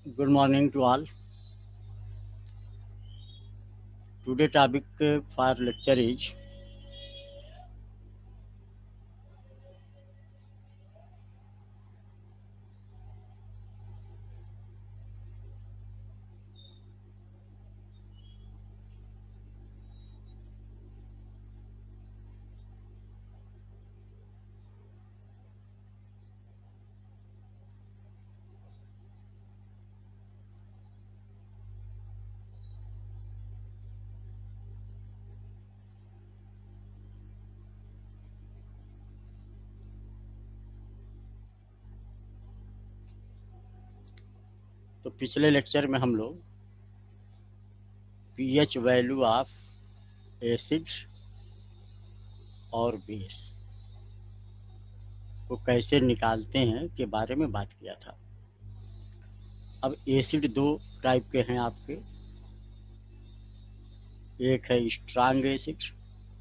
Good morning to all. Today topic for lecture is तो पिछले lecture में हम लोग पीएच वैल्यू ऑफ एसिड और बेस को कैसे निकालते हैं के बारे में बात किया था। अब एसिड दो टाइप के हैं आपके, एक है स्ट्रांग एसिड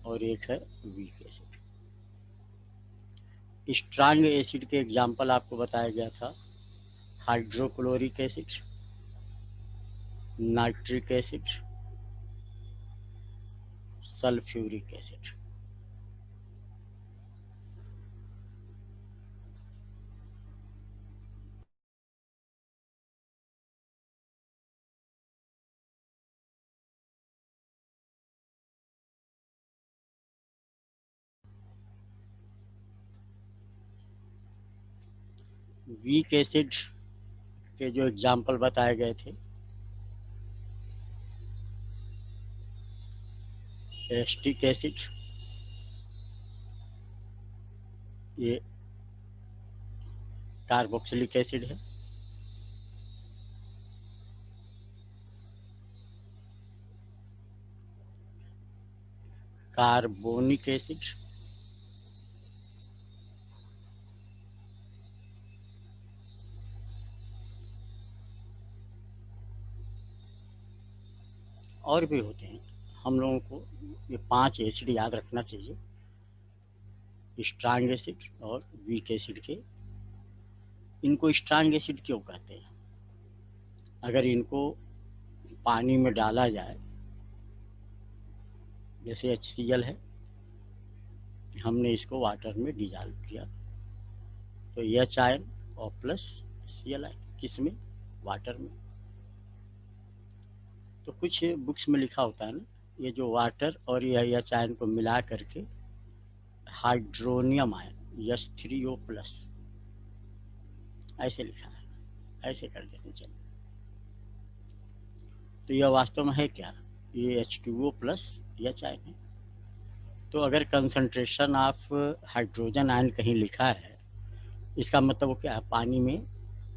और एक है वीक एसिड। स्ट्रांग एसिड के एग्जाम्पल आपको बताया गया था hydrochloric acid, nitric acid, sulphuric acid. Weak acid के जो एग्जाम्पल बताए गए थे, एस्टिक एसिड, ये कार्बोक्सिलिक एसिड है, कार्बोनिक एसिड, और भी होते हैं। हम लोगों को ये 5 एसिड याद रखना चाहिए, स्ट्रांग एसिड और वीक एसिड के। इनको स्ट्रांग एसिड क्यों कहते हैं? अगर इनको पानी में डाला जाए, जैसे HCl है, हमने इसको वाटर में डिजॉल्व किया तो एच आयन और प्लस Cl आयन, किस में? वाटर में। तो कुछ बुक्स में लिखा होता है ना, ये जो वाटर और ये एच आयन को मिला करके हाइड्रोनियम आयन H3O प्लस ऐसे लिखा है, ऐसे कर देना चाहिए। तो यह वास्तव में है क्या? ये H2O प्लस एच आयन है। तो अगर कंसंट्रेशन ऑफ हाइड्रोजन आयन कहीं लिखा है, इसका मतलब वो क्या है? पानी में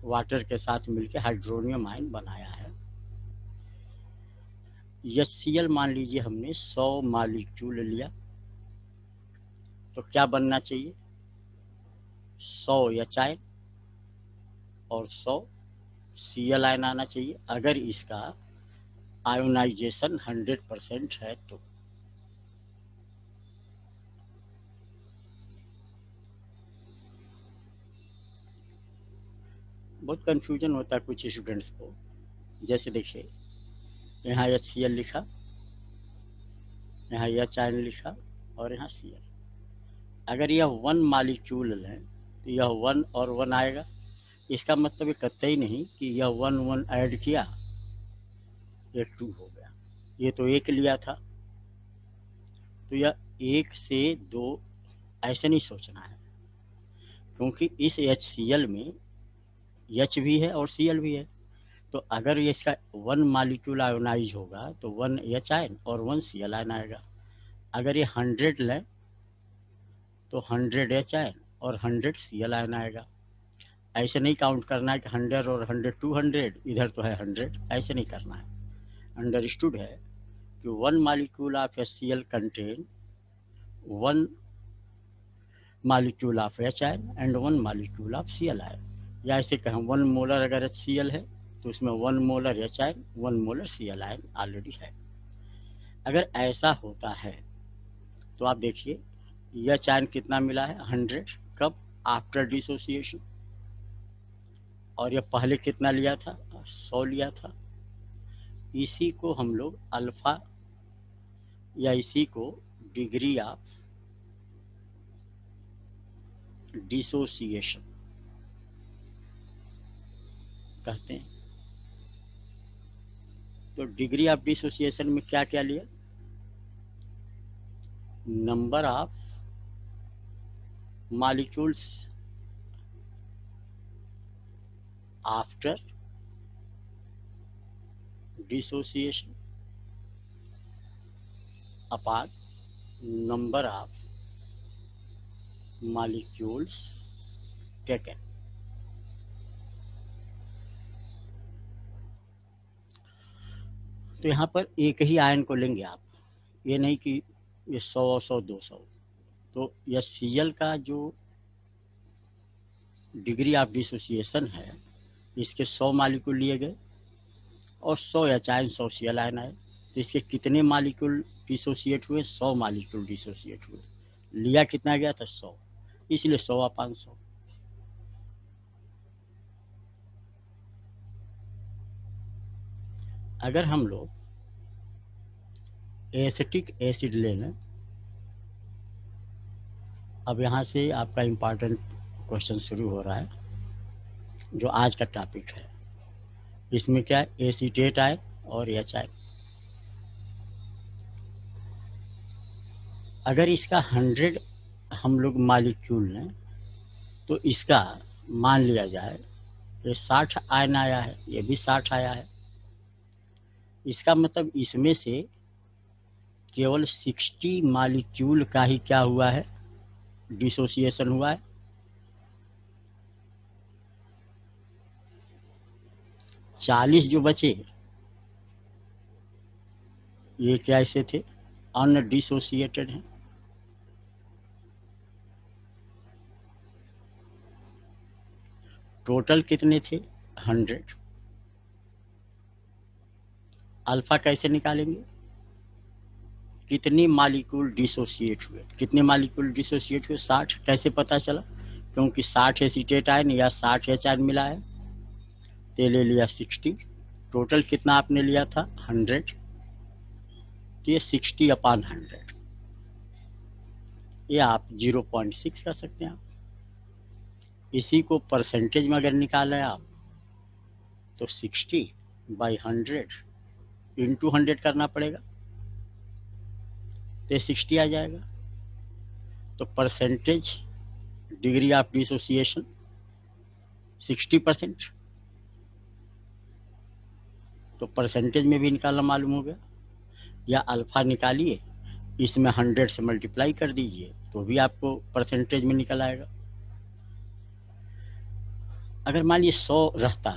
वाटर के साथ मिलकर हाइड्रोनियम आयन बनाया है। HCl मान लीजिए हमने 100 मॉलिक्यूल लिया, तो क्या बनना चाहिए? 100 एच आयन और 100 Cl आयन आना चाहिए, अगर इसका आयोनाइजेशन 100% है तो। बहुत कंफ्यूजन होता है कुछ स्टूडेंट्स को। जैसे देखिए, यहाँ HCl लिखा, यहाँ एच आयन लिखा और यहाँ Cl। अगर यह 1 मॉलिक्यूल है तो यह 1 और 1 आएगा। इसका मतलब ये कतई नहीं कि यह 1 1 ऐड किया ये 2 हो गया। ये तो 1 लिया था, तो यह 1 से 2 ऐसे नहीं सोचना है, क्योंकि इस HCl में H भी है और Cl भी है। तो अगर ये इसका 1 मॉलिक्यूल आयोनाइज होगा तो 1 एच आयन और 1 Cl आयन आएगा। अगर ये 100 लें तो 100 एच आयन और 100 Cl आयन आएगा। ऐसे नहीं काउंट करना है कि 100 और 100 200, इधर तो है 100, ऐसे नहीं करना है। अंडरस्टूड है कि 1 molecule of HCl contain 1 molecule of H ion and 1 molecule of Cl ion. या ऐसे कहें 1 मोलर अगर HCl है तो उसमें 1 molar H ion 1 molar Cl ion already है। अगर ऐसा होता है तो आप देखिए, यह आयन कितना मिला है? 100। कब? After dissociation. और यह पहले कितना लिया था? 100 लिया था। इसी को हम लोग अल्फा या इसी को डिग्री ऑफ डिसोसिएशन कहते हैं। तो डिग्री ऑफ डिसोसिएशन में क्या क्या लिया? Number of molecules after dissociation upon number of molecules taken. तो यहाँ पर एक ही आयन को लेंगे आप, ये नहीं कि ये 100 200। तो यह Cl का जो डिग्री ऑफ डिसोसिएशन है, इसके 100 मॉलिक्यूल लिए गए और 100 एच आयन 100 Cl आयन आए। तो इसके कितने मॉलिक्यूल डिसोसिएट हुए? 100 मॉलिक्यूल डिसोसिएट हुए। लिया कितना गया था? 100, इसलिए 100/100। अगर हम लोग एसिटिक एसिड ले लें, अब यहाँ से आपका इम्पॉर्टेंट क्वेश्चन शुरू हो रहा है, जो आज का टॉपिक है। इसमें क्या है? एसीटेट आयन और एच आयन। अगर इसका 100 हम लोग मॉलिक्यूल लें तो इसका मान लिया जाए ये 60 आयन आया है, ये भी 60 आया है। इसका मतलब इसमें से केवल 60 मॉलिक्यूल का ही क्या हुआ है? डिसोसिएशन हुआ है। 40 जो बचे ये क्या ऐसे थे? अनडिसोसिएटेड हैं। टोटल कितने थे? 100। अल्फा कैसे निकालेंगे? कितने मॉलिक्यूल डिसोसिएट हुए? कितने मॉलिक्यूल डिसोसिएट हुए? 60। कैसे पता चला? क्योंकि 60 एसीटेट आयन या 60 एच आयन मिला है, तो ले लिया 60। टोटल कितना आपने लिया था? 100। तो ये 60/100, ये आप 0.6 कर सकते हैं आप। इसी को परसेंटेज में अगर निकालें आप तो 60/100 इंटू 100 करना पड़ेगा, तो 60 आ जाएगा। तो परसेंटेज डिग्री ऑफ डिसोसिएशन 60%। तो परसेंटेज में भी निकालना मालूम हो गया। या अल्फा निकालिए, इसमें 100 से मल्टीप्लाई कर दीजिए तो भी आपको परसेंटेज में निकल आएगा। अगर मान लीजिए 100 रहता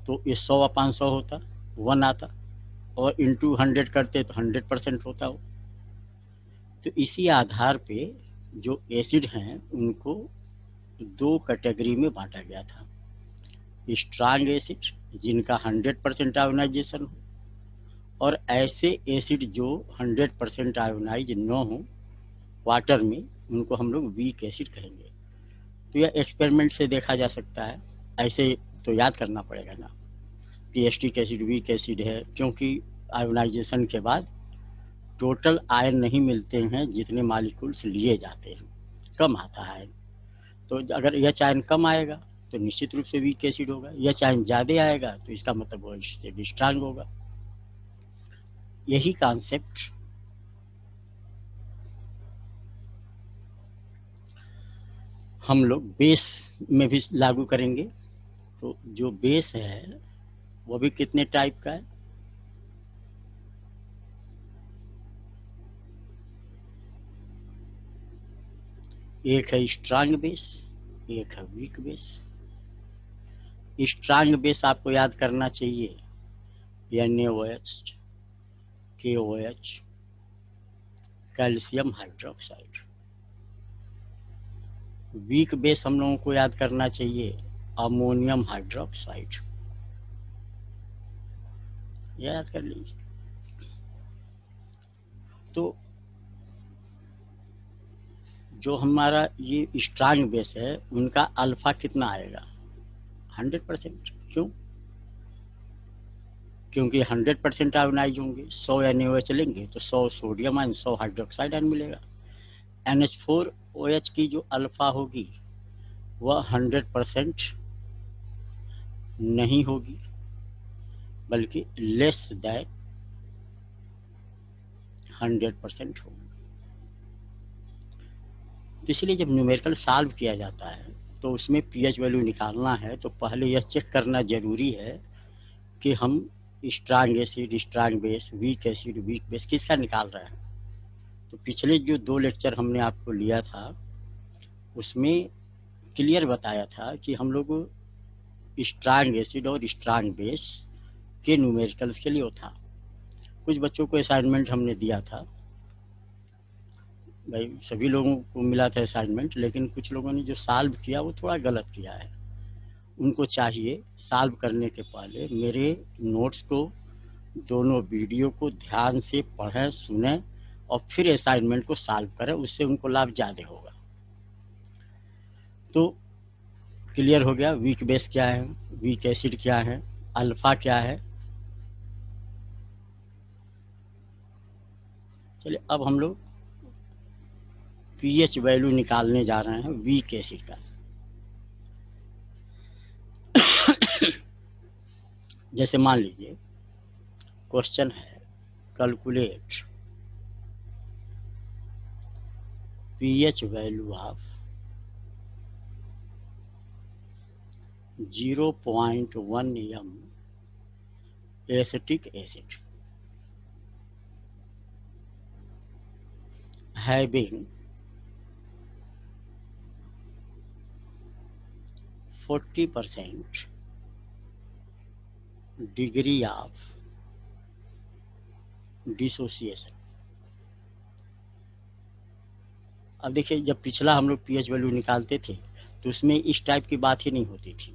तो ये 100/100 होता, 1 आता, और इंटू 100 करते तो 100% होता हो। तो इसी आधार पे जो एसिड हैं उनको 2 कैटेगरी में बांटा गया था। स्ट्रांग एसिड जिनका 100% आयोनाइजेशन हो, और ऐसे एसिड जो 100% आयोनाइज न हो वाटर में, उनको हम लोग वीक एसिड कहेंगे। तो यह एक्सपेरिमेंट से देखा जा सकता है। ऐसे तो याद करना पड़ेगा ना कि एसिटिक एसिड वीक एसिड है, क्योंकि आयोनाइजेशन के बाद टोटल आयन नहीं मिलते हैं जितने मॉलिक्यूल्स लिए जाते हैं, कम आता है। तो अगर यह आयन कम आएगा तो निश्चित रूप से वीक एसिड होगा। यह आयन ज़्यादा आएगा तो इसका मतलब वो इससे स्ट्रांग होगा। यही कॉन्सेप्ट हम लोग बेस में भी लागू करेंगे। तो जो बेस है वो भी कितने टाइप का है? एक है स्ट्रांग बेस, एक है वीक बेस। स्ट्रांग बेस आपको याद करना चाहिए NaOH, KOH, calcium hydroxide. Weak base हम लोगों को याद करना चाहिए अमोनियम हाइड्रोक्साइड। याद कर लीजिए। तो जो हमारा ये स्ट्रांग बेस है उनका अल्फा कितना आएगा? 100%। क्यों? क्योंकि 100% आयोनाइज होंगे, 100 NaOH लेंगे तो 100 सोडियम आयन, 100 हाइड्रोक्साइड आयन मिलेगा। NH4OH की जो अल्फा होगी वह 100% नहीं होगी, बल्कि लेस दैन 100% होगी। तो इसलिए जब न्यूमेरिकल सॉल्व किया जाता है तो उसमें पीएच वैल्यू निकालना है तो पहले यह चेक करना जरूरी है कि हम strong acid, strong base, weak acid, weak base किसका निकाल रहे हैं। तो पिछले जो 2 लेक्चर हमने आपको लिया था उसमें क्लियर बताया था कि हम लोग स्ट्रांग एसिड और स्ट्रांग बेस के न्यूमेरिकल्स के लिए था। कुछ बच्चों को असाइनमेंट हमने दिया था, भाई सभी लोगों को मिला था असाइनमेंट, लेकिन कुछ लोगों ने जो सॉल्व किया वो थोड़ा गलत किया है। उनको चाहिए सॉल्व करने के पहले मेरे नोट्स को, दोनों वीडियो को ध्यान से पढ़ें, सुने और फिर असाइनमेंट को सॉल्व करें, उससे उनको लाभ ज़्यादा होगा। तो क्लियर हो गया वीक बेस क्या है, वीक एसिड क्या है, अल्फा क्या है। चलिए अब हम लोग पीएच वैल्यू निकालने जा रहे हैं वीक एसिड का। जैसे मान लीजिए क्वेश्चन है calculate pH value of 0.1 m acetic acid having 40% degree of dissociation। अब देखिए जब पिछला हम लोग पीएच वैल्यू निकालते थे तो उसमें इस टाइप की बात ही नहीं होती थी।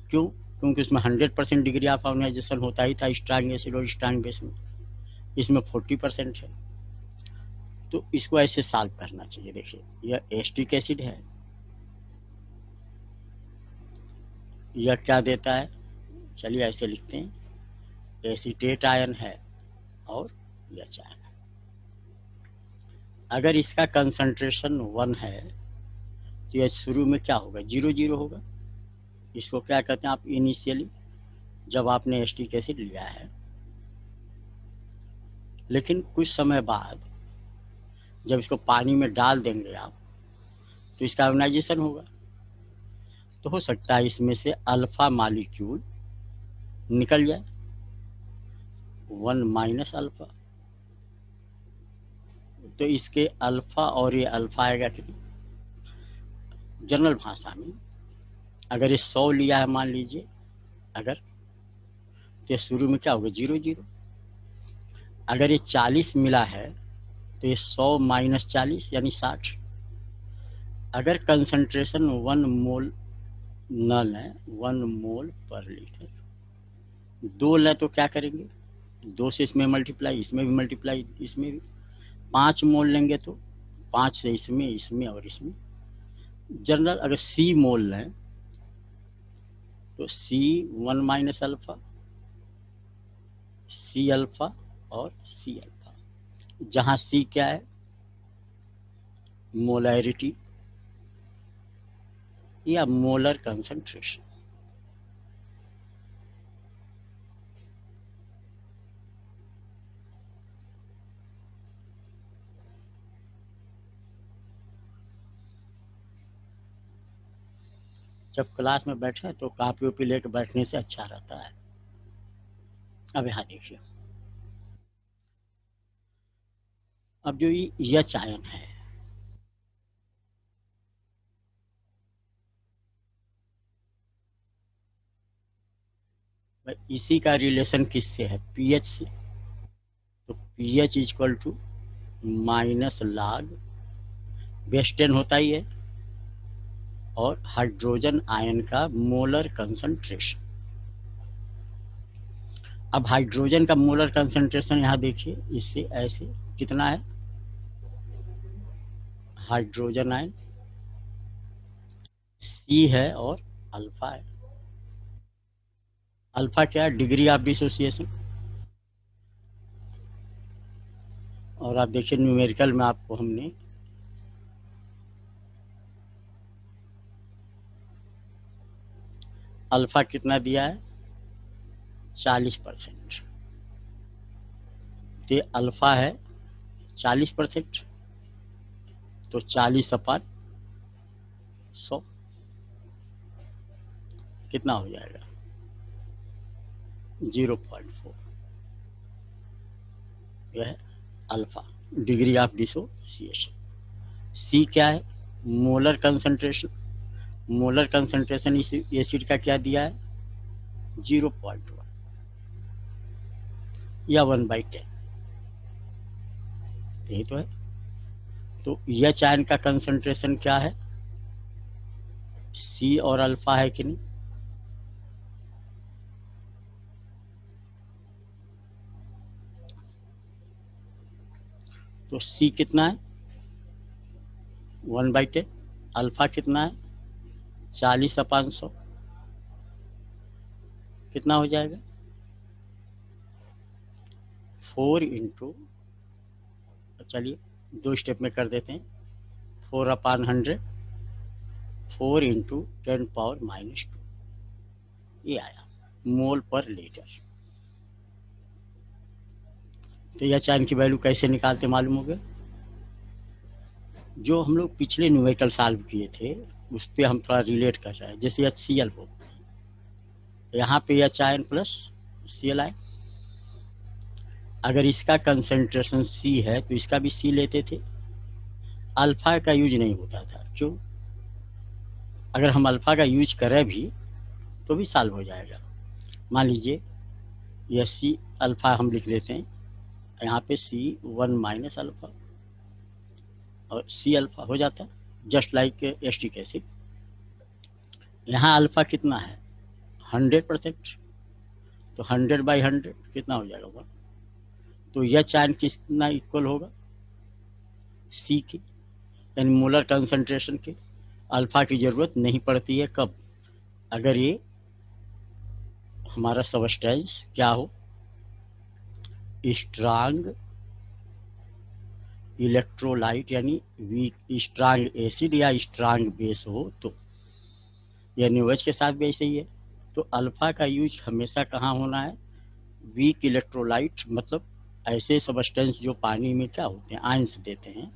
क्यों? क्योंकि उसमें 100% डिग्री ऑफ आयोनाइजेशन होता ही था स्ट्रांग एसिड और स्ट्रांग बेस में। इसमें 40% है, तो इसको ऐसे सॉल्व करना चाहिए। देखिए यह एस्टिक एसिड है, यह क्या देता है, चलिए ऐसे लिखते हैं एसीटेट आयन है और यह आयन। अगर इसका कंसंट्रेशन 1 है तो यह शुरू में क्या होगा, 0 होगा। इसको क्या कहते हैं आप इनिशियली, जब आपने एस्टिक एसिड लिया है। लेकिन कुछ समय बाद जब इसको पानी में डाल देंगे आप तो इसका आयोनाइजेशन होगा, तो हो सकता है इसमें से अल्फा मॉलिक्यूल निकल जाए, 1 माइनस अल्फा। तो इसके अल्फा और ये अल्फा आएगा कि जनरल भाषा में अगर ये 100 लिया है मान लीजिए, अगर तो ये शुरू में क्या होगा 0। अगर ये 40 मिला है तो ये 100 माइनस 40 यानी 60। अगर कंसंट्रेशन 1 मोल नल है, 1 मोल पर लीटर, 2 है तो क्या करेंगे, 2 से इसमें मल्टीप्लाई, इसमें भी मल्टीप्लाई, इसमें भी 5 मोल लेंगे तो 5 से इसमें, इसमें और इसमें। जनरल अगर सी मोल लें तो C 1 minus alpha, C alpha और सी अल्फा, जहाँ सी क्या है मोलैरिटी या मोलर कंसंट्रेशन। जब क्लास में बैठे तो कापी उपी लेकर बैठने से अच्छा रहता है। अब यहाँ देखिए, अब जो यह चायन है इसी का रिलेशन किससे है, पीएच से। तो pH equal to minus log base 10 होता ही है और हाइड्रोजन आयन का मोलर कंसंट्रेशन। अब हाइड्रोजन का मोलर कंसंट्रेशन यहाँ देखिए, इससे ऐसे कितना है, हाइड्रोजन आयन सी है और अल्फा है। अल्फा क्या है? Degree of dissociation. और आप देखिए न्यूमेरिकल में आपको हमने अल्फा कितना दिया है? 40%। तो अल्फा है 40%, तो 40/100 कितना हो जाएगा? 0.4। यह है अल्फा, डिग्री ऑफ डिसोसिएशन। सी क्या है? Molar concentration. मोलर कंसंट्रेशन इस एसिड का क्या दिया है? 0.1 या 1/10, यही तो है। तो एच आयन का कंसंट्रेशन क्या है? सी और अल्फा है कि नहीं? तो सी कितना है? 1/10। अल्फा कितना है? 40/100 कितना हो जाएगा? 4 चलिए 2 स्टेप में कर देते हैं। 4/100, 4 × 10⁻², ये आया मोल पर लीटर। तो यह चायन की वैल्यू कैसे निकालते मालूम हो गया? जो हम लोग पिछले न्यूमेरिकल सॉल्व किए थे उस पर हम थोड़ा रिलेट कर रहे हैं। जैसे HCl हो, यहाँ पे एच आयन प्लस Cl आए। अगर इसका कंसंट्रेशन C है तो इसका भी C लेते थे। अल्फा का यूज नहीं होता था, क्यों? अगर हम अल्फा का यूज करें भी तो भी सॉल्व हो जाएगा। मान लीजिए यह C अल्फा हम लिख लेते हैं, यहाँ पे C1 - अल्फा और C अल्फा हो जाता है, जस्ट लाइक एस्टिक एसिड। यहाँ अल्फा कितना है? 100%, तो 100/100 कितना हो जाएगा? तो यह चायन कितना इक्वल होगा? सी की, यानी मोलर कंसंट्रेशन के। अल्फा की जरूरत नहीं पड़ती है, कब? अगर ये हमारा सबस्टेंस क्या हो? स्ट्रांग इलेक्ट्रोलाइट यानी वीक स्ट्रांग एसिड या स्ट्रांग बेस हो तो। यह न्यूएच के साथ भी ऐसे ही है। तो अल्फा का यूज हमेशा कहाँ होना है? वीक इलेक्ट्रोलाइट, मतलब ऐसे सबस्टेंस जो पानी में क्या होते हैं, आयंस देते हैं,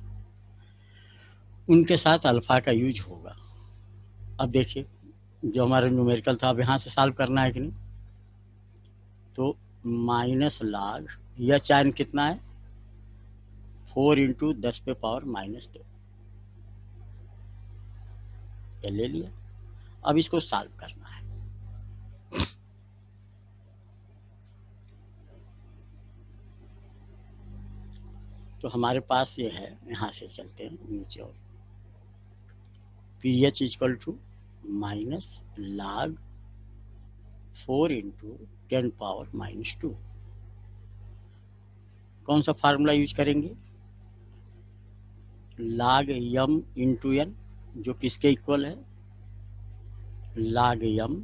उनके साथ अल्फा का यूज होगा। अब देखिए जो हमारा न्यूमेरिकल था, अब यहाँ से सॉल्व करना है कि नहीं? तो -log यह चायन कितना है? 4 × 10⁻², ये ले लिया। अब इसको सॉल्व करना है। तो हमारे पास ये है, यहाँ से चलते हैं नीचे, और pH = -log 4 × 10⁻²। कौन सा फार्मूला यूज करेंगे? log m × n, जो किसके इक्वल है? log m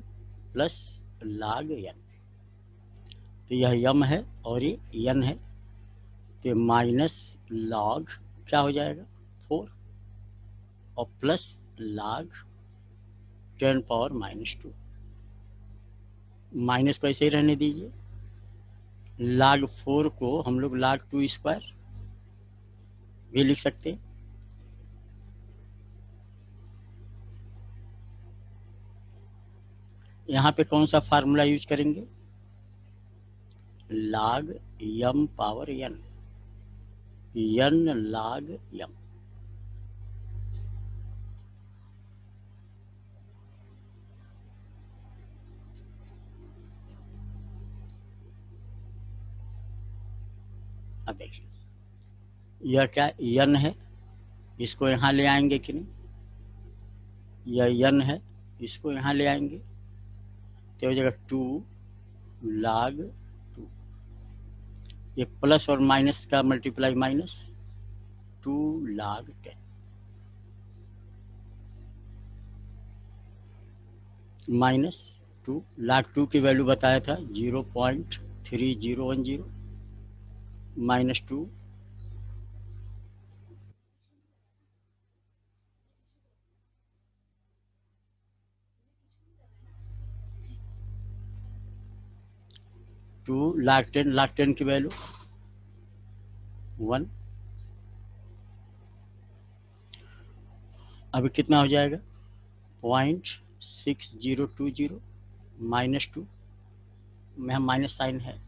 plus log n। तो यह m है और ये n है, तो -log क्या हो जाएगा? 4 और प्लस log 10⁻²। माइनस को ऐसे ही रहने दीजिए। log 4 को हम लोग log 2² भी लिख सकते हैं। यहाँ पे कौन सा फार्मूला यूज करेंगे? log m⁻n, n log m। अब देखिए यह क्या n है, इसको यहाँ ले आएंगे कि नहीं? यह n है, इसको यहाँ ले आएंगे तो हो जाएगा 2 log 2। ये प्लस और माइनस का मल्टीप्लाई, -2 log 10 -2 2, log 2 की वैल्यू बताया था 0.3010 माइनस 2 log 10 की वैल्यू 1। अभी कितना हो जाएगा 0.6020 माइनस 2 में हम माइनस साइन है।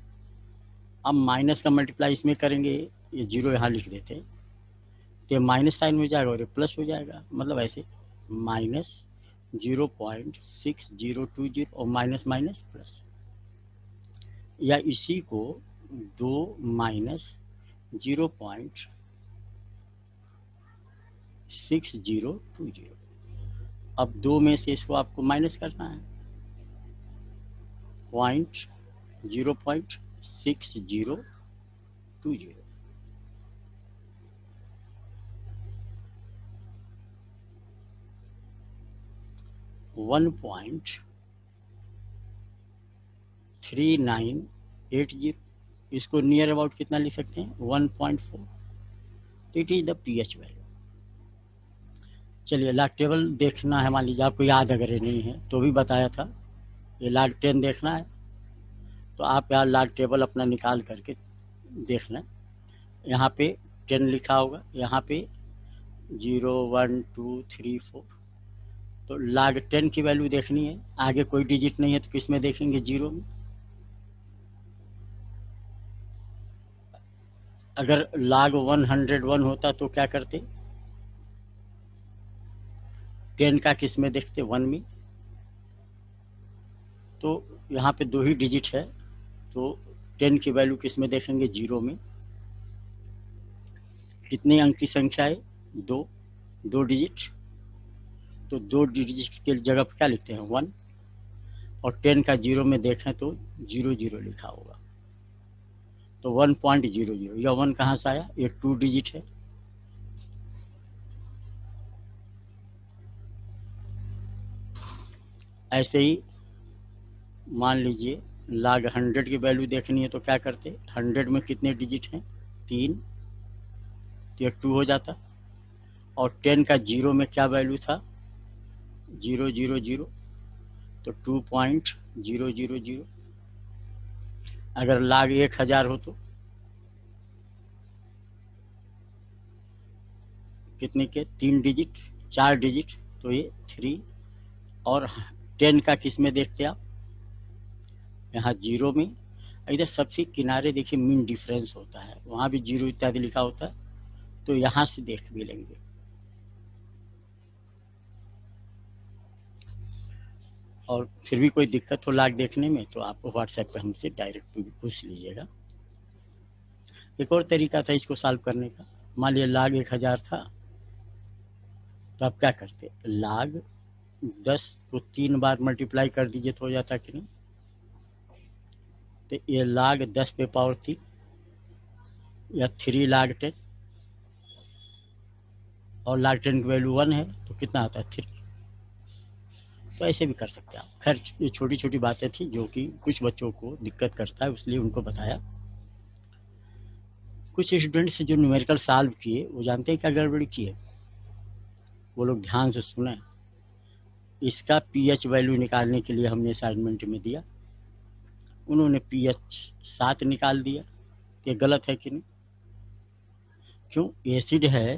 अब माइनस का मल्टीप्लाई इसमें करेंगे, ये जीरो यहाँ लिख देते हैं तो माइनस साइन हो जाएगा और ये प्लस हो जाएगा, मतलब ऐसे माइनस 0.6020 और माइनस माइनस प्लस, या इसी को 2 माइनस 0.6020। अब 2 में से इसको आपको माइनस करना है, 0.6020 1.3980। इसको नियर अबाउट कितना लिख सकते हैं 1.4। तो it is the pH value. चलिए लॉग टेबल देखना है, मान लीजिए आपको याद अगर ये नहीं है तो भी बताया था, ये लॉग 10 देखना है तो आप यहाँ लॉग टेबल अपना निकाल करके देखना। यहाँ पे 10 लिखा होगा, यहाँ पे 0 1 2 3 4, तो log 10 की वैल्यू देखनी है। आगे कोई डिजिट नहीं है तो किस में देखेंगे, 0 में। अगर log 101 होता तो क्या करते, 10 का किस में देखते, 1 में। तो यहाँ पे 2 ही डिजिट है तो 10 की वैल्यू किस में देखेंगे, 0 में। कितने अंक की संख्या है, 2 डिजिट, तो 2 डिजिट के जगह पर क्या लिखते हैं, 1। और 10 का 0 में देखें तो 00 लिखा होगा, तो 1.00। यह 1 कहाँ से आया, ये 2 डिजिट है। ऐसे ही मान लीजिए log 100 की वैल्यू देखनी है तो क्या करते, 100 में कितने डिजिट हैं, 3, तो ये 2 हो जाता। और 10 का 0 में क्या वैल्यू था, 000, तो 2.000। अगर log 1000 हो तो कितने के, 3 डिजिट, 4 डिजिट, तो ये 3। और 10 का किस में देखते आप, यहाँ 0 में। इधर सबसे किनारे देखिए मीन डिफरेंस होता है, वहाँ भी 0 इत्यादि लिखा होता है, तो यहाँ से देख भी लेंगे। और फिर भी कोई दिक्कत हो log देखने में तो आप व्हाट्सएप पे हमसे डायरेक्ट पूछ लीजिएगा। एक और तरीका था इसको सॉल्व करने का, मान लिया log 1000 था तो आप क्या करते, log 10 को 3 बार मल्टीप्लाई कर दीजिए तो हो जाता कि नहीं। तो ये log 10 पे पावर 3 या 3 log 10, और log 10 की वैल्यू 1 है तो कितना आता है, 3। तो ऐसे भी कर सकते हैं आप। खैर ये छोटी छोटी बातें थी जो कि कुछ बच्चों को दिक्कत करता है, इसलिए उनको बताया। कुछ स्टूडेंट्स जो न्यूमेरिकल सॉल्व किए वो जानते हैं क्या गड़बड़ी की है, वो लोग ध्यान से सुने। इसका पीएच वैल्यू निकालने के लिए हमने असाइनमेंट में दिया, उन्होंने पीएच 7 निकाल दिया। ये गलत है कि नहीं, क्यों, एसिड है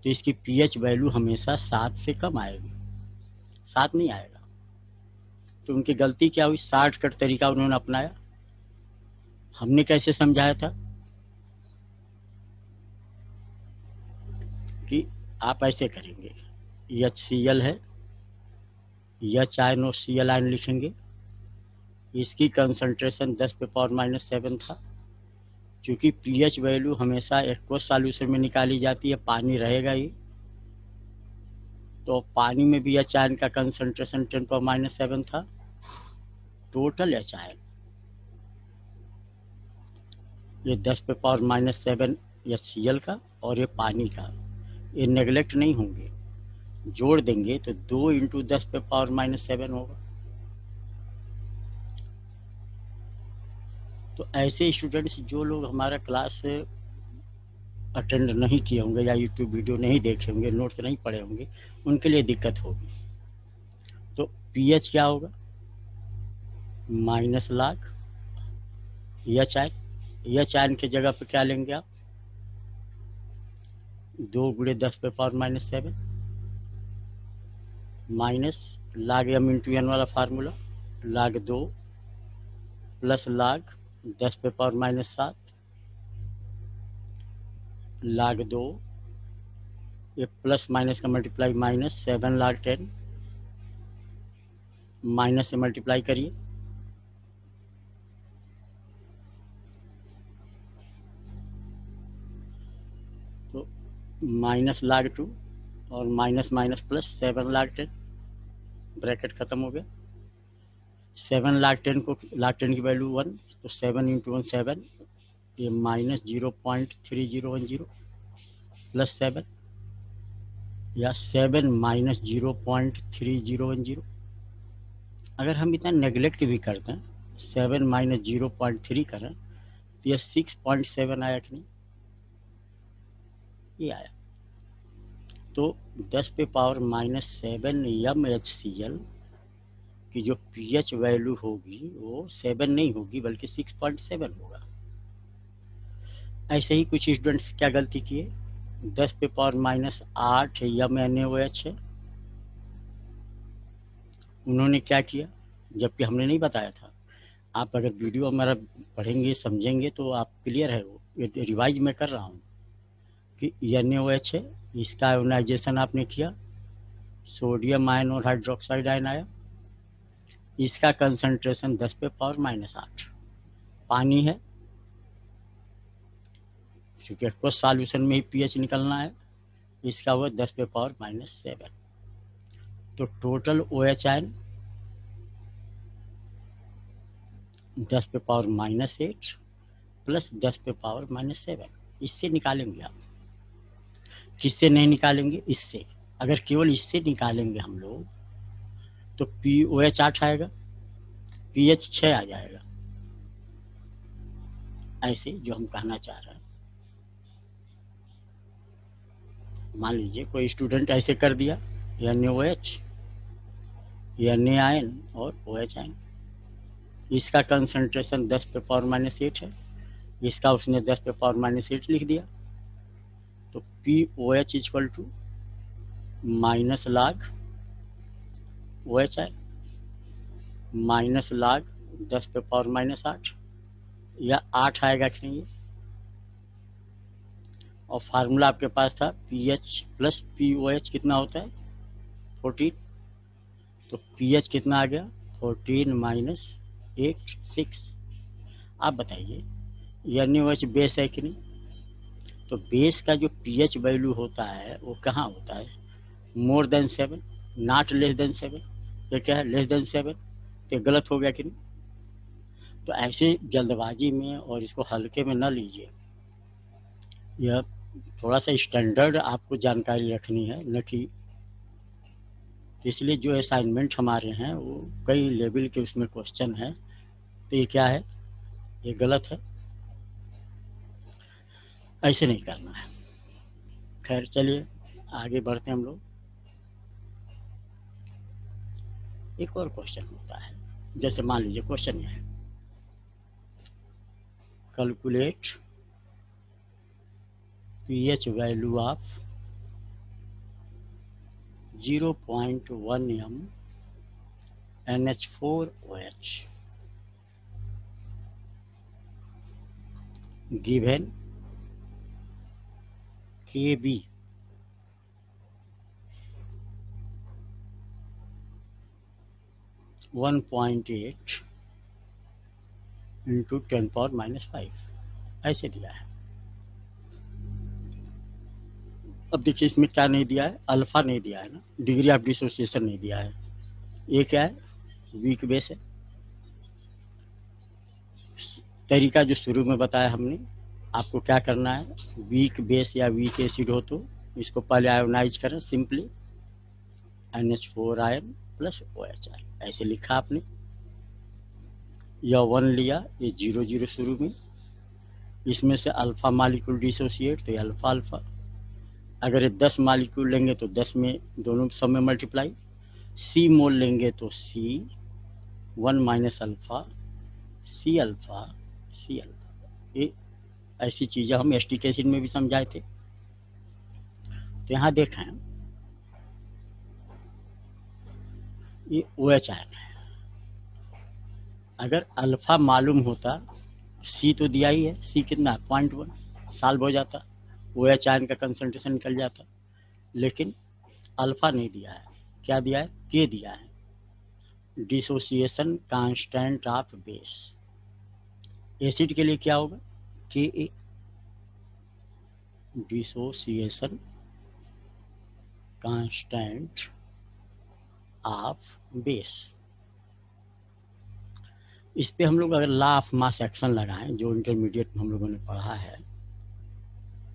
तो इसकी पीएच वैल्यू हमेशा 7 से कम आएगी, 7 नहीं आएगा। तो उनकी गलती क्या हुई, शॉर्टकट तरीका उन्होंने अपनाया। हमने कैसे समझाया था कि आप ऐसे करेंगे, HCl है, HNOCl आयन लिखेंगे, इसकी कंसंट्रेशन 10⁻⁻7 था। क्योंकि पीएच वैल्यू हमेशा एक्वस सॉल्यूशन में निकाली जाती है, पानी रहेगा ही, तो पानी में भी एच आयन का कंसंट्रेशन 10⁻⁻7 था। टोटल एच आयन ये 10⁻⁻7 HCl का और ये पानी का, ये नेगलेक्ट नहीं होंगे, जोड़ देंगे तो 2 × 10⁻⁻7 होगा। तो ऐसे स्टूडेंट्स जो लोग हमारा क्लास अटेंड नहीं किए होंगे या यूट्यूब वीडियो नहीं देखे होंगे, नोट्स नहीं पढ़े होंगे, उनके लिए दिक्कत होगी। तो पीएच क्या होगा, माइनस लाग एच आई, एच आयन की जगह पे क्या लेंगे आप, 2 × 10⁻⁷ माइनस लाग एम इंटू एन वाला फार्मूला, लाग 2 प्लस लाग 10⁻⁷ लाग 2, ये प्लस माइनस का मल्टीप्लाई माइनस 7 लाग 10, माइनस से मल्टीप्लाई करिए, तो माइनस लाग 2 और माइनस माइनस प्लस 7 लाग 10, ब्रैकेट खत्म हो गया। 7 लाग 10 को, लाग 10 की वैल्यू 1, तो 7 इंटू 1 7, ये माइनस 0.3010 प्लस 7, या 7 माइनस 0.3010। अगर हम इतना नेग्लेक्ट भी करते हैं, 7 माइनस 0.3 करें तो यह 6.7 आया कि नहीं, ये आया। तो 10⁻⁻7 MHCl की जो pH वैल्यू होगी वो 7 नहीं होगी बल्कि 6.7 होगा। ऐसे ही कुछ स्टूडेंट्स क्या गलती किए, 10⁻⁸ MnOH है, उन्होंने क्या किया, जबकि हमने नहीं बताया था। आप अगर वीडियो हमारा पढ़ेंगे समझेंगे तो आप क्लियर है, वो रिवाइज मैं कर रहा हूँ कि NaOH है, इसका आयोनाइजेशन आपने किया, सोडियम आयन और हाइड्रोक्साइड आयन आया, इसका कंसंट्रेशन 10⁻⁸ पानी है, क्योंकि एक्वस सॉल्यूशन में ही पीएच निकलना है, इसका हुआ 10⁻⁷। तो टोटल OH आयन 10⁻⁸ प्लस 10⁻⁷, इससे निकालेंगे आप। किससे नहीं निकालेंगे, इससे। अगर केवल इससे निकालेंगे हम लोग तो POH 8 आएगा, pH 6 आ जाएगा। ऐसे जो हम कहना चाह रहे हैं, मान लीजिए कोई स्टूडेंट ऐसे कर दिया, NaOH, Na और OH आयन, इसका कंसंट्रेशन 10⁻⁸ है, इसका उसने 10⁻⁸ लिख दिया, तो POH इक्वल टू माइनस लाग OH है माइनस लाग 10⁻⁸, या 8 आएगा कि नहीं। और फार्मूला आपके पास था pH प्लस POH कितना होता है, 14, तो pH कितना आ गया, 14 माइनस 8 6। आप बताइए NaOH बेस है कि नहीं, तो बेस का जो pH वैल्यू होता है वो कहाँ होता है, more than 7, not less than 7। ये क्या है, लेस देन 7, तो गलत हो गया कि नहीं। तो ऐसे जल्दबाजी में और इसको हल्के में न लीजिए, यह थोड़ा सा स्टैंडर्ड आपको जानकारी रखनी है, न कि इसलिए जो असाइनमेंट हमारे हैं वो कई लेवल के उसमें क्वेश्चन है, तो ये क्या है, ये गलत है, ऐसे नहीं करना है। खैर चलिए आगे बढ़ते हैं हम लोग। एक और क्वेश्चन होता है, जैसे मान लीजिए क्वेश्चन ये है, calculate pH value of 0.1 m NH4OH given Kb 1.8 into 10⁻⁵, ऐसे दिया है। अब देखिए इसमें क्या नहीं दिया है, अल्फा नहीं दिया है ना, डिग्री ऑफ डिसोसिएशन नहीं दिया है, ये क्या है, वीक बेस है। तरीका जो शुरू में बताया हमने, आपको क्या करना है, वीक बेस या वीक एसिड हो तो इसको पहले आयोनाइज करें, simply NH4 ion plus OH ion, ऐसे लिखा आपने। या 1 लिया, ये 0 0 शुरू में, इसमें से अल्फा मालिक्यूल डिसोसिएट तो ये अल्फा अल्फा। अगर ये 10 मालिक्यूल लेंगे तो 10 में दोनों सब में मल्टीप्लाई, सी मोल लेंगे तो C 1 minus alpha C alpha C alpha. ये ऐसी चीज़ें हम एस्टिक एसिड में भी समझाए थे। तो यहाँ देखें ये OH आयन है। अगर अल्फा मालूम होता, सी तो दिया ही है, सी कितना 0.1 सॉल्व हो जाता, OH आयन का कंसंट्रेशन निकल जाता। लेकिन अल्फा नहीं दिया है, क्या दिया है, के दिया है, dissociation constant of base. Acid के लिए क्या होगा, के ए, डिसोसिएशन कांस्टेंट ऑफ बेस। इस पे हम लोग अगर लॉ ऑफ मास एक्शन लगाएं, जो इंटरमीडिएट में हम लोगों ने पढ़ा है,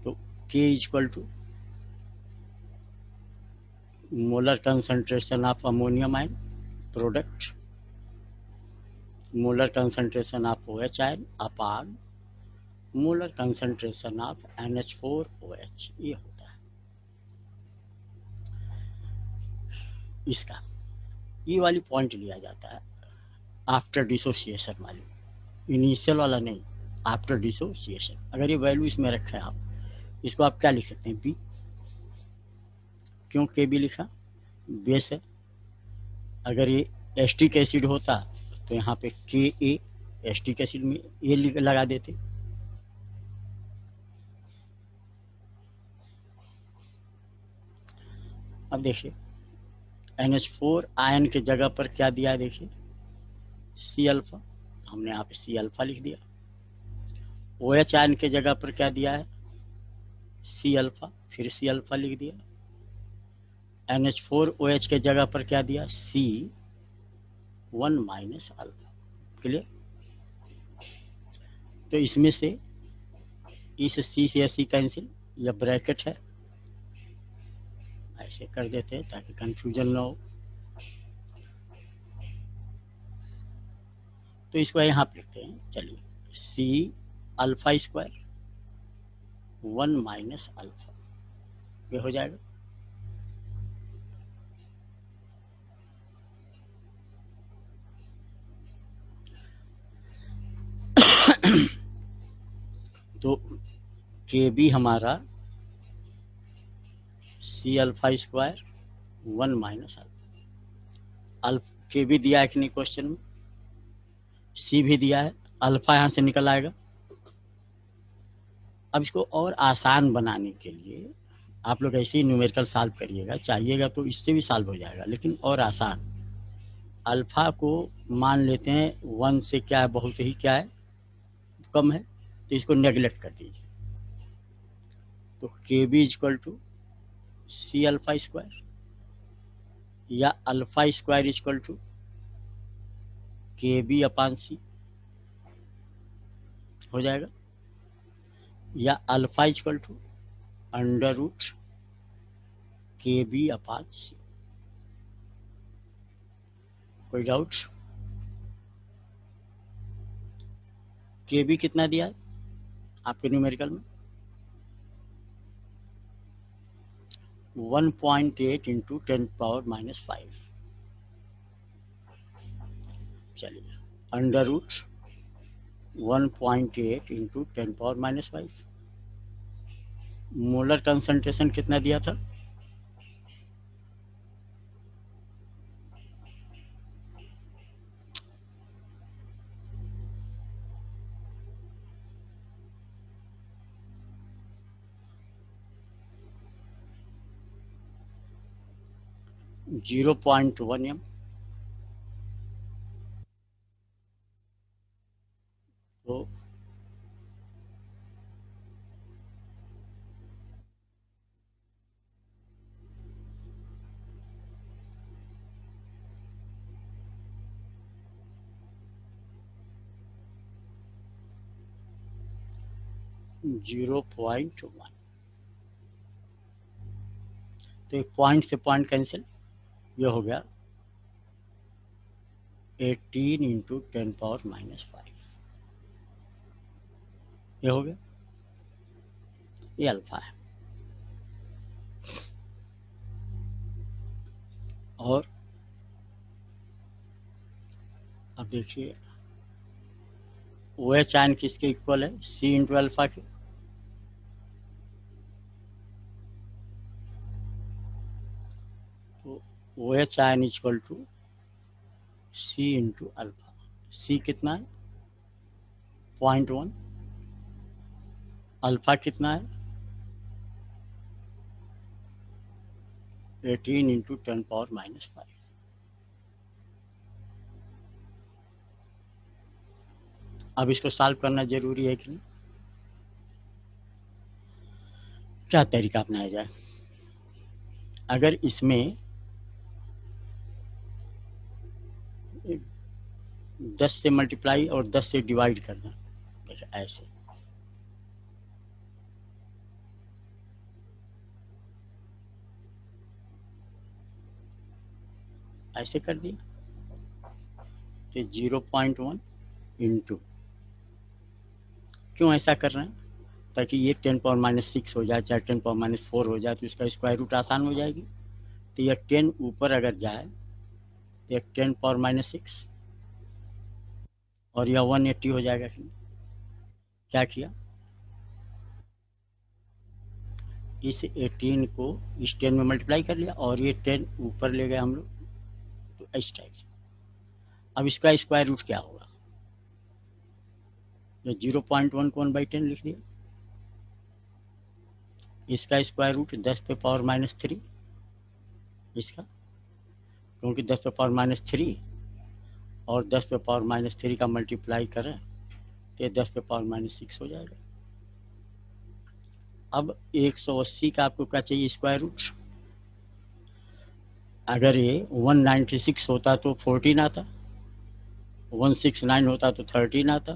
तो K equal to molar concentration of ammonium ion product molar concentration of OH ion upon molar concentration of NH4OH, ये होता है इसका। ये वाली पॉइंट लिया जाता है आफ्टर डिसोसिएशन वाली, इनिशियल वाला नहीं, आफ्टर डिसोसिएशन। अगर ये वैल्यू इसमें रखें आप, इसको आप क्या लिख सकते हैं, बी। क्यों के बी लिखा, बेस है। अगर ये एस्टिक एसिड होता तो यहाँ पे के ए, एस्टिक एसिड में ए लगा देते। अब देखिए NH4 आयन के जगह पर क्या दिया है, देखिए सी अल्फा, हमने यहाँ पे सी अल्फा लिख दिया। OH आयन के जगह पर क्या दिया है, सी अल्फा, फिर सी अल्फा लिख दिया। NH4OH के जगह पर क्या दिया, सी 1 माइनस अल्फा। क्लियर। तो इसमें से इस सी से सी कैंसिल, यह ब्रैकेट है, ऐसे कर देते हैं ताकि कंफ्यूजन ना हो। तो इसको यहाँ पे लिखते हैं, चलिए C alpha square 1 minus alpha, ये हो जाएगा। तो के बी हमारा C alpha square 1 minus alpha. K B दिया है कि नहीं क्वेश्चन में, सी भी दिया है, अल्फा यहाँ से निकल आएगा। अब इसको और आसान बनाने के लिए आप लोग ऐसे ही न्यूमेरिकल सॉल्व करिएगा, चाहिएगा तो इससे भी सॉल्व हो जाएगा, लेकिन और आसान। अल्फा को मान लेते हैं 1 से क्या है, बहुत ही क्या है, कम है, तो इसको नेगलेक्ट कर दीजिए। तो K B equal to C alpha square या alpha square equal to K B upon C हो जाएगा, या alpha equal to under root K B upon C. कोई डाउट। के बी कितना दिया है आपके न्यूमेरिकल में, 1.8 इंटू 10⁻⁵। चलिए under root 1.8 into 10⁻⁵। Molar concentration कितना दिया था, 0.1 m। तो जीरो पॉइंट वन, तो एक पॉइंट से पॉइंट कैंसिल, ये हो गया 18 इंटू 10⁻⁻⁵, ये हो गया, ये अल्फा है। और अब देखिए OH आयन किसके इक्वल है, C इंटू अल्फा के। तो OH ion equal to C into alpha. C कितना है 0.1, अल्फा कितना है 18 इंटू 10⁻⁵। अब इसको सॉल्व करना जरूरी है कि नहीं, क्या तरीका अपनाया जाए। अगर इसमें 10 से मल्टीप्लाई और 10 से डिवाइड करना, ऐसे ऐसे कर दिया तो 0.1 इंटू, क्यों ऐसा कर रहे हैं, ताकि ये 10⁻⁶ हो जाए, चाहे 10⁻⁴ हो जाए, तो इसका स्क्वायर रूट आसान हो जाएगी। तो यह 10 ऊपर अगर जाए तो यह 10⁻⁶ और यह 180 हो जाएगा। क्या किया, इस 18 को इस 10 में मल्टीप्लाई कर लिया और ये 10 ऊपर ले गए हम लोग, तो इस टाइप से। अब इसका स्क्वायर रूट क्या होगा, तो 0.1 को 1/10 लिख दिया, इसका स्क्वायर रूट 10⁻³ इसका, क्योंकि 10⁻³ और 10⁻³ का मल्टीप्लाई करें तो 10⁻⁶ हो जाएगा। अब 180 का आपको क्या चाहिए स्क्वायर रूट, अगर ये 196 होता तो 14 आता, 169 होता तो 13 आता,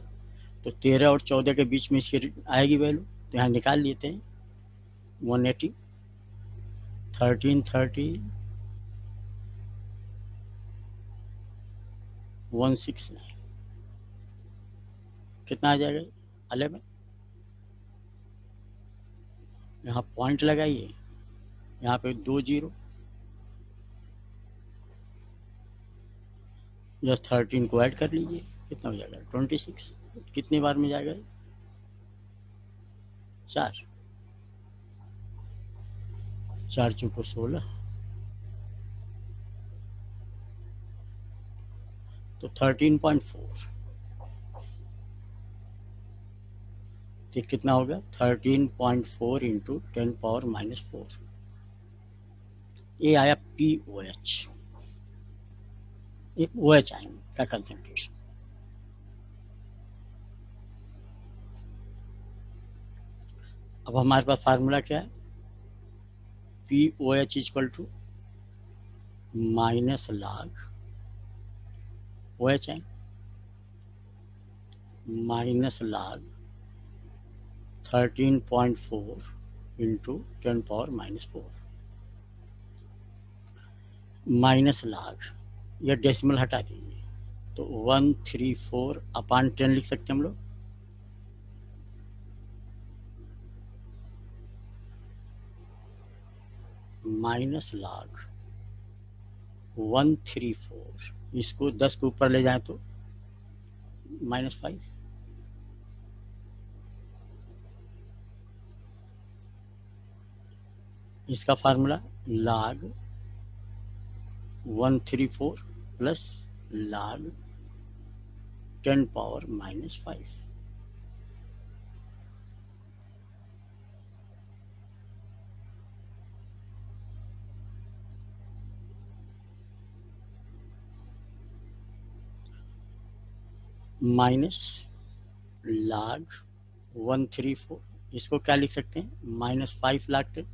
तो 13 और 14 के बीच में इसकी आएगी वैल्यू, तो यहाँ निकाल लेते हैं 180, 13 13 169 कितना आ जाएगा 11। यहाँ पॉइंट लगाइए, यहाँ पे 2 0, जस्ट 13 को ऐड कर लीजिए, कितना हो जाएगा 26। कितनी बार में जाएगा 4, 4 चौको 16, तो 13.4, तो कितना हो गया 13.4 इंटू 10⁻⁴, ये आया POH, ये OH आयन का कंसंट्रेशन। अब हमारे पास फार्मूला क्या है, POH equal to minus log OH ion minus log 13.4 into 10⁻⁴, minus log, यह डेसिमल हटा दीजिए, तो 134/10 लिख सकते हैं हम लोग। माइनस log 134, इसको 10 के ऊपर ले जाए तो -5, इसका formula log 134 plus log 10⁻⁵, minus log 134, इसको क्या लिख सकते हैं -5 log 10,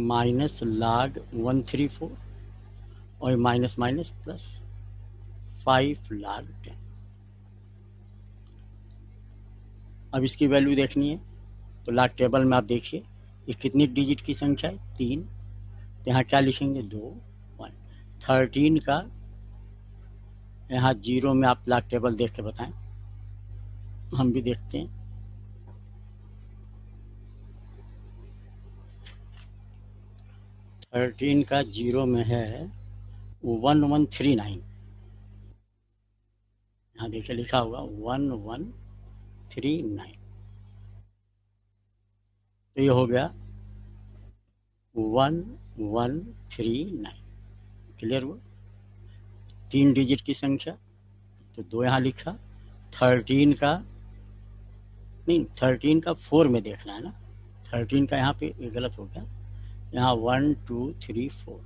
माइनस log 134 और माइनस माइनस प्लस 5 log 10। अब इसकी वैल्यू देखनी है तो लॉग टेबल में आप देखिए ये कितनी डिजिट की संख्या है 3, तो यहाँ क्या लिखेंगे 2 1। 13 का यहाँ 0 में आप ब्लॉक टेबल देख के बताएं, हम भी देखते हैं। थर्टीन का 0 में है 1139, यहाँ देखिए लिखा हुआ 1139, तो ये हो गया 1139। क्लियर हुआ? 3 डिजिट की संख्या, तो 2 यहाँ लिखा। 13 का नहीं, 13 का 4 में देखना है ना, 13 का यहाँ पे गलत हो गया, यहाँ 1 2 3 4,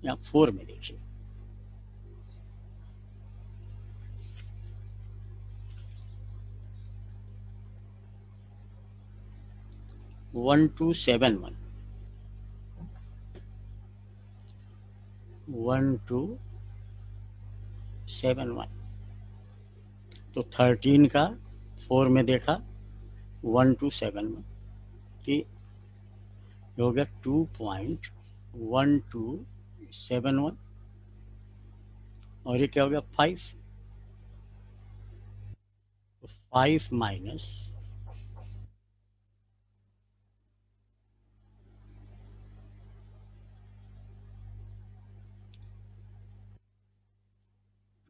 यहाँ 4 में देखिए। One two seven one, 1271। तो 13 का 4 में देखा 1271, कि हो गया 2.1271, और ये क्या हो गया 5, तो 5 माइनस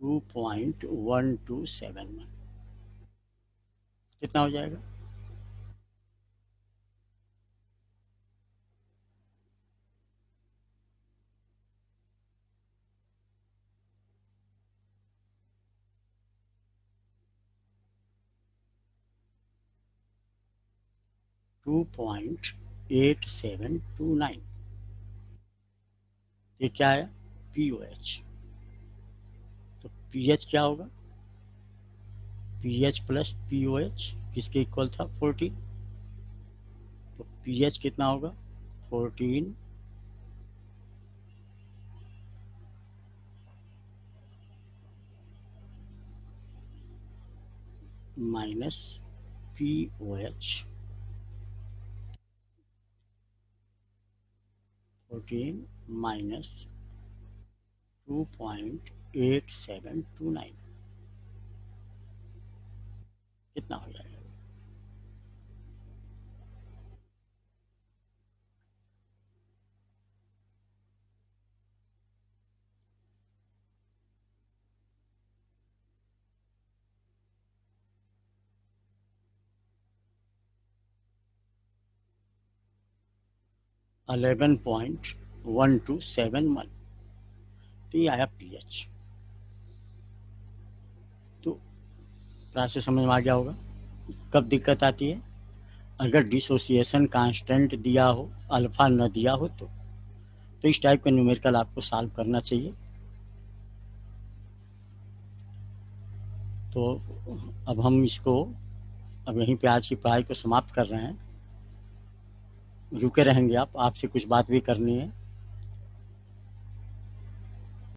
2.1271 कितना हो जाएगा? 2.8729। ये क्या है? POH। तो PH क्या होगा? PH प्लस POH किसके इक्वल था? 14। तो PH कितना होगा? 14 माइनस POH, 14 माइनस 2.8729 कितना हो जाएगा? $11.1271। तो ये आया PH। तो प्रोसेस समझ में आ गया होगा। कब दिक्कत आती है? अगर डिसोसिएशन कांस्टेंट दिया हो, अल्फा न दिया हो, तो इस टाइप का न्यूमेरिकल आपको सॉल्व करना चाहिए। तो अब हम इसको, अब यहीं पे आज की पढ़ाई को समाप्त कर रहे हैं। रुके रहेंगे आप, आपसे कुछ बात भी करनी है।